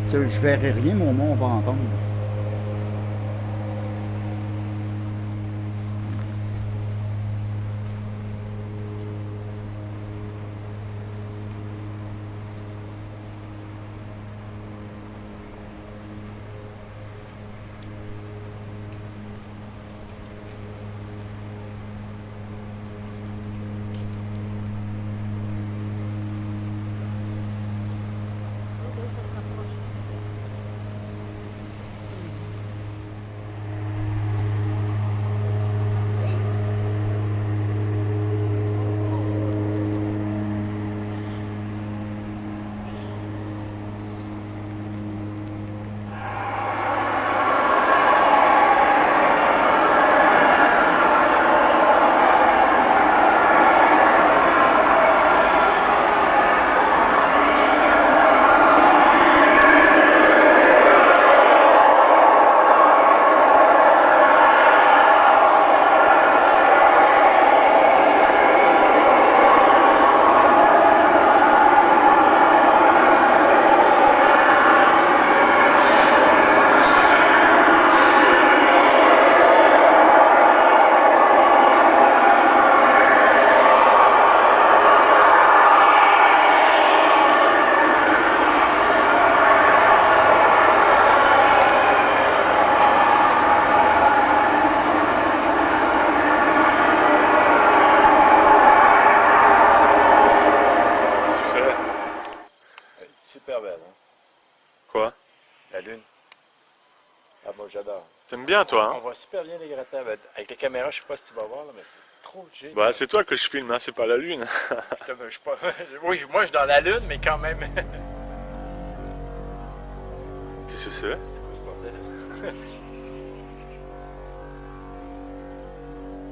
Je verrai rien, mais au moins on va entendre. Super belle, hein? Quoi? La lune. Ah, moi j'adore. T'aimes bien toi, On hein? voit super bien les gratte-ciels. Avec la caméra, je sais pas si tu vas voir, là, mais c'est trop génial. Bah c'est toi que je filme, hein, c'est pas la lune. Putain, ben, je suis pas... Oui, moi je suis dans la lune, mais quand même. Qu'est-ce que c'est? C'est quoi ce bordel?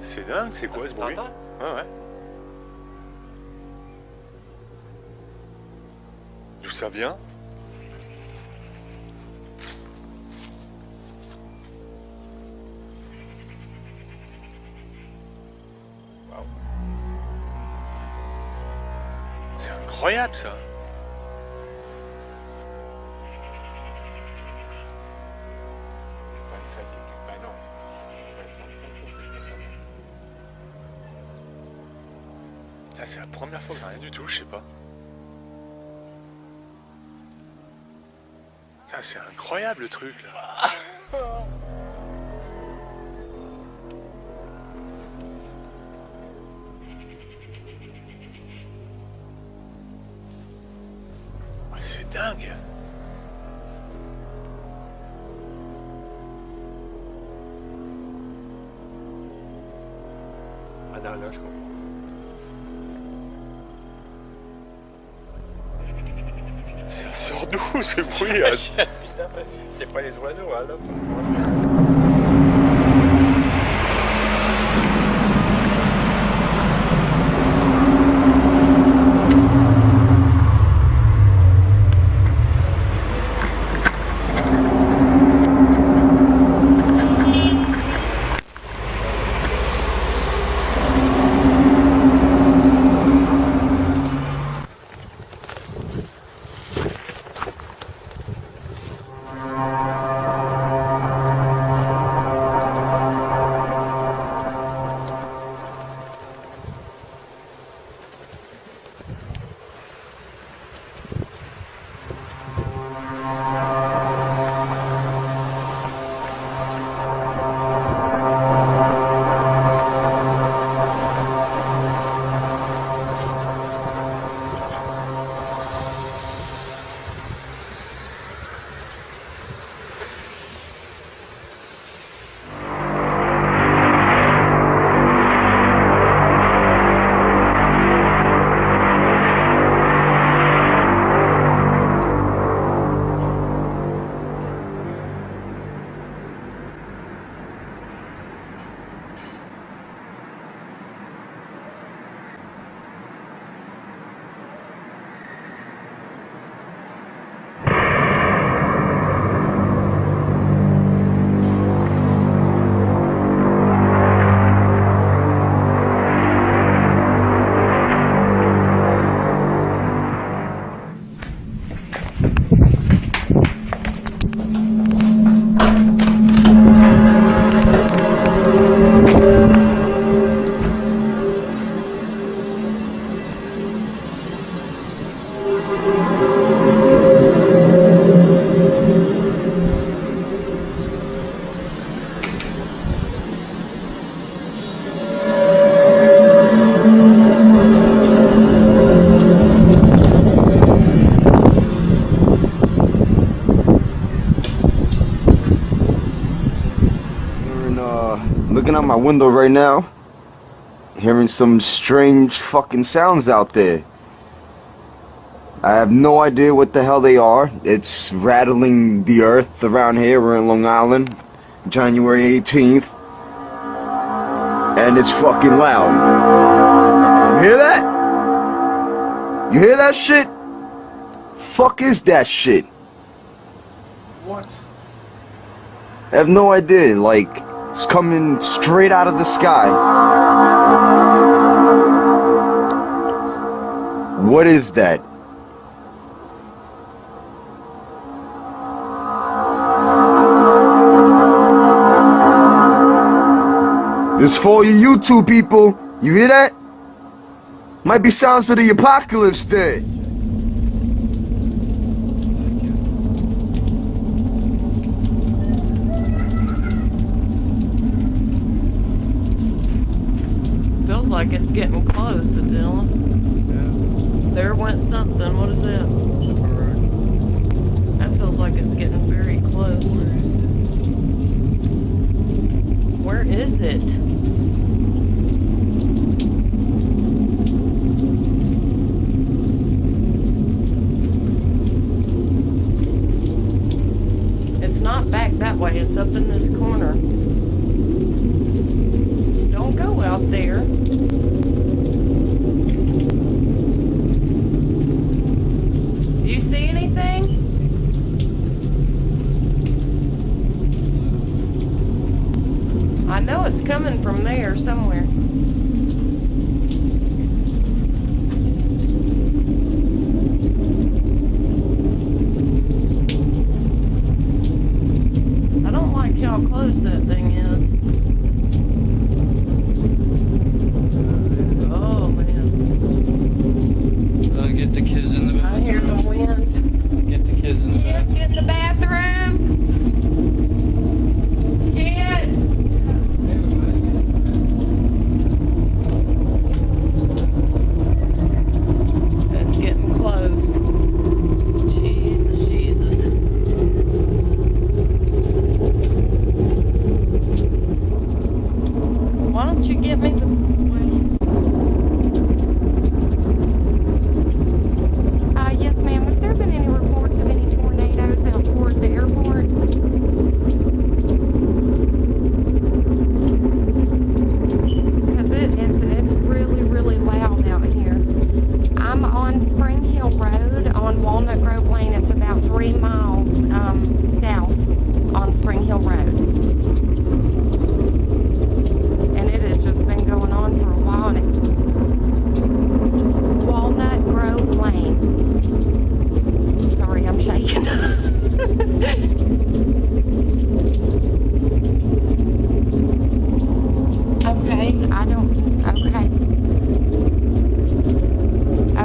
C'est dingue, c'est quoi ce bruit? T'entends? Ouais, ouais. D'où ça vient? Wow. C'est incroyable ça. Ben non. Ça c'est la première fois que j'ai rien du tout, je sais pas. Ça c'est incroyable le truc là. Ah, c'est dingue. Ah non, là, je comprends. Ça sort d'où ce bruit là? C'est pas les oiseaux, hein, là. Looking out my window right now, hearing some strange fucking sounds out there. I have no idea what the hell they are. It's rattling the earth around here. We're in Long Island, January 18th. And it's fucking loud. You hear that? You hear that shit? Fuck is that shit? What? I have no idea. Like, it's coming straight out of the sky. What is that? This for you YouTube people. You hear that? Might be sounds of the apocalypse there. Feels like it's getting close, Dylan. Yeah. There went something. What is that? That feels like it's getting very close. Where is it? It's not back that way. It's up in this corner. Don't go out there. Do you see anything? I know it's coming from there somewhere. I don't like how close that thing is. Oh man. Get the kids in the I bathroom. hear the wind. Get the kids in the Kids, bathroom. get in the bathroom. Kids. It's getting close. Jesus, Jesus. Why don't you get me the... Yes, ma'am. Has there been any reports of any tornadoes out toward the airport? Because it's really, really loud out here. I'm on Spring Hill Road on Walnut Grove Lane. It's about 3 miles south on Spring Hill Road. And it has just been going on for a while. And Walnut Grove Lane. Sorry, I'm shaking. Okay, I don't, okay.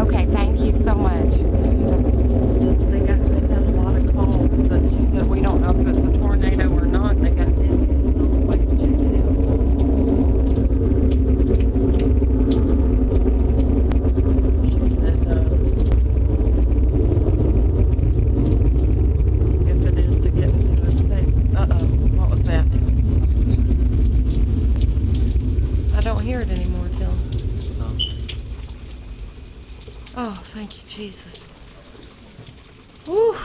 Okay, thank you so much. They got a lot of calls, but she said we don't know if it's a tornado or not. They got Indians on the way to check it out. She said, if it is to get into a safe. Uh-oh, what was that? I don't hear it anymore, Tim. Oh, thank you, Jesus. Whew.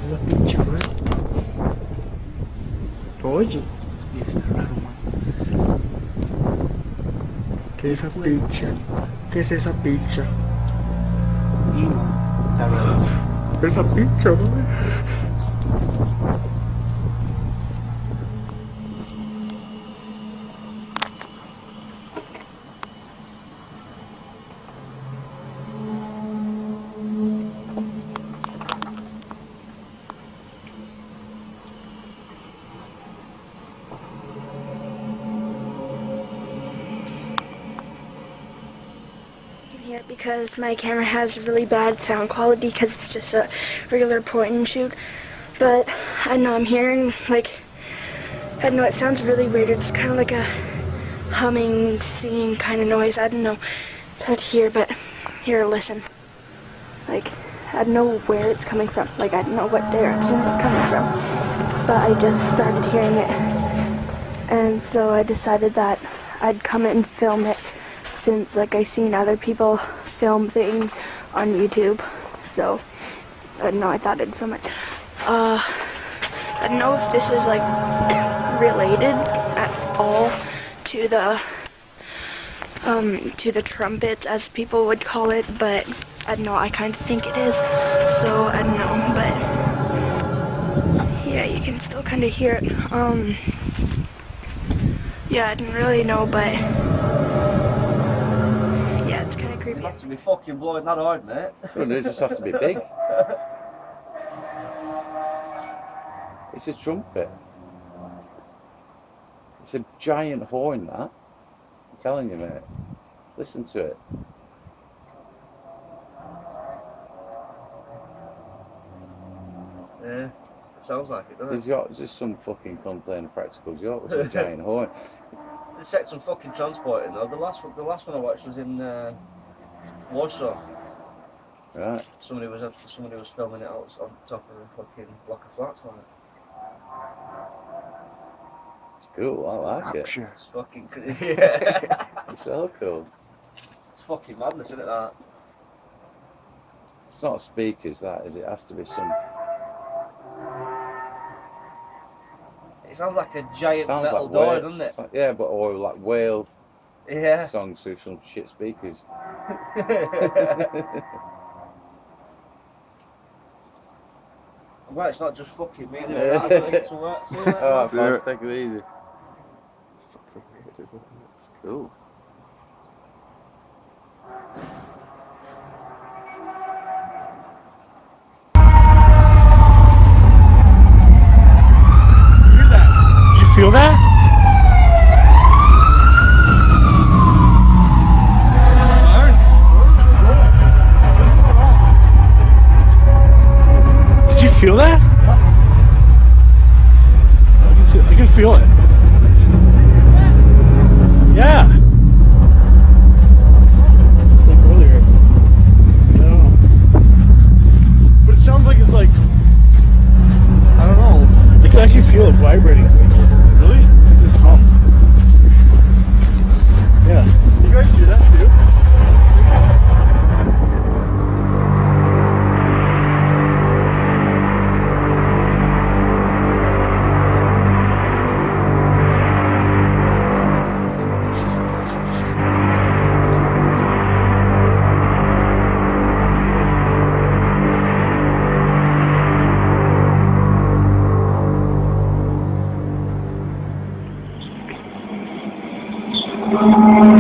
Essa pizza, né? Pode? Isso, tá arrumando. Que essa pizza? Que es esa pizza? Esa pizza, mano. it because my camera has really bad sound quality because it's just a regular point and shoot. But I know I'm hearing, like, I know it sounds really weird. It's kind of like a humming, singing kind of noise. I don't know. It's hard to hear, but here, listen. Like, I don't know where it's coming from. Like, I don't know what direction it's coming from. But I just started hearing it. And so I decided that I'd come and film it since, like, I've seen other people film things on YouTube. So, I don't know, I thought I'd film it. I don't know if this is, like, related at all to the trumpets, as people would call it, but I don't know, I kind of think it is, so I don't know, but yeah, you can still kind of hear it. Yeah, I didn't really know, but yeah, it's kind of creepy. You have to be fucking blowing that hard, mate. Well, it just has to be big. It's a trumpet. It's a giant horn, that. I'm telling you, mate. Listen to it. Yeah, it sounds like it, doesn't it? You've got just some fucking cunt playing a practical joke with a giant horn. They set some fucking transporting though. The last one I watched was in Warsaw. Right. Somebody was filming it out on top of a fucking block of flats like it. It's cool, I like it. It's fucking crazy. Yeah. It's so cool. It's fucking madness, isn't it, that? It's not speakers, that is. It has to be some. It sounds like a giant Sounds metal like door, whale, doesn't it? yeah, but or like whale Yeah. songs through some shit speakers. Well, it's not just fucking me. Yeah. I think it's all right. See you later. Alright, fast, take it easy. It's cool. Did you feel that? Did you feel that? I can feel it. Yeah. It's like earlier. I don't know. But it sounds like it's like, I don't know. I can actually feel it vibrating. Really? It's like this hum. Yeah. You guys hear that too? Thank you.